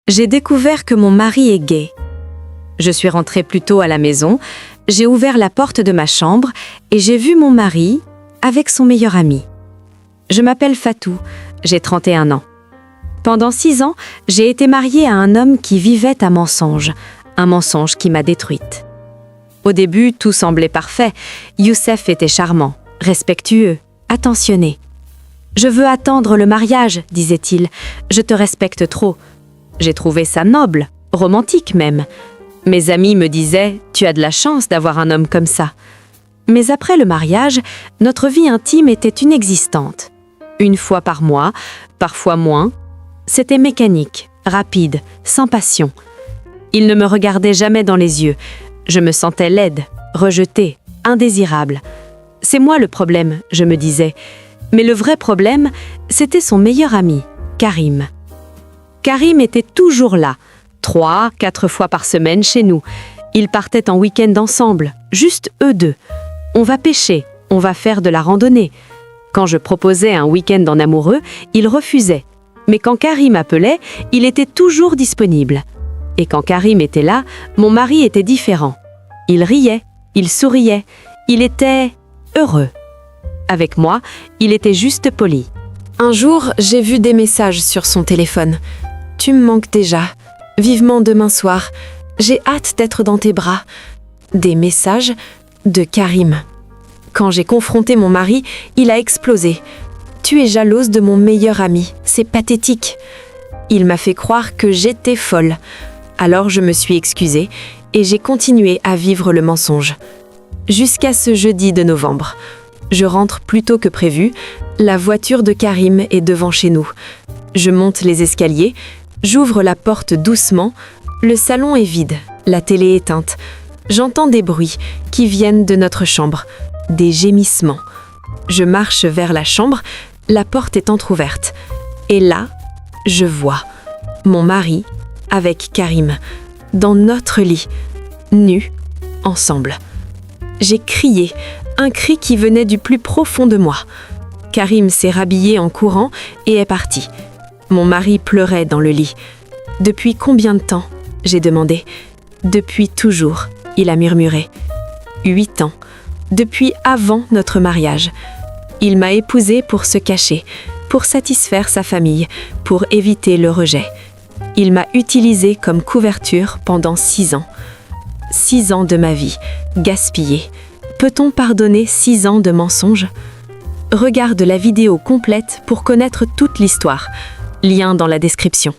J'ai découvert que mon mari est gay. Je suis rentrée plus tôt à la maison, j'ai ouvert la porte de ma chambre et j'ai vu mon mari avec son meilleur ami. Je m'appelle Fatou, j'ai 31 ans. Pendant 6 ans, j'ai été mariée à un homme qui vivait un mensonge qui m'a détruite. Au début, tout semblait parfait. Youssef était charmant, respectueux, attentionné. « Je veux attendre le mariage, disait-il. Je te respecte trop. » J'ai trouvé ça noble, romantique même. Mes amis me disaient « Tu as de la chance d'avoir un homme comme ça. » Mais après le mariage, notre vie intime était inexistante. Une fois par mois, parfois moins. C'était mécanique, rapide, sans passion. Il ne me regardait jamais dans les yeux. Je me sentais laide, rejetée, indésirable. C'est moi le problème, je me disais. Mais le vrai problème, c'était son meilleur ami, Karim. Karim était toujours là, 3, 4 fois par semaine chez nous. Ils partaient en week-end ensemble, juste eux deux. On va pêcher, on va faire de la randonnée. Quand je proposais un week-end en amoureux, il refusait. Mais quand Karim appelait, il était toujours disponible. Et quand Karim était là, mon mari était différent. Il riait, il souriait, il était heureux. Avec moi, il était juste poli. Un jour, j'ai vu des messages sur son téléphone. « Tu me manques déjà. Vivement demain soir. J'ai hâte d'être dans tes bras. » Des messages de Karim. Quand j'ai confronté mon mari, il a explosé. « Tu es jalouse de mon meilleur ami. C'est pathétique. » Il m'a fait croire que j'étais folle. Alors je me suis excusée et j'ai continué à vivre le mensonge. Jusqu'à ce jeudi de novembre. Je rentre plus tôt que prévu. La voiture de Karim est devant chez nous. Je monte les escaliers. J'ouvre la porte doucement. Le salon est vide. La télé éteinte. J'entends des bruits qui viennent de notre chambre. Des gémissements. Je marche vers la chambre. La porte est entrouverte. Et là, je vois mon mari avec Karim, dans notre lit, nus, ensemble. J'ai crié, un cri qui venait du plus profond de moi. Karim s'est rhabillé en courant et est parti. Mon mari pleurait dans le lit. « Depuis combien de temps ?» j'ai demandé. « Depuis toujours », il a murmuré. 8 ans, depuis avant notre mariage. Il m'a épousée pour se cacher, pour satisfaire sa famille, pour éviter le rejet. Il m'a utilisée comme couverture pendant 6 ans. 6 ans de ma vie, gaspillés. Peut-on pardonner 6 ans de mensonges ? Regarde la vidéo complète pour connaître toute l'histoire. Lien dans la description.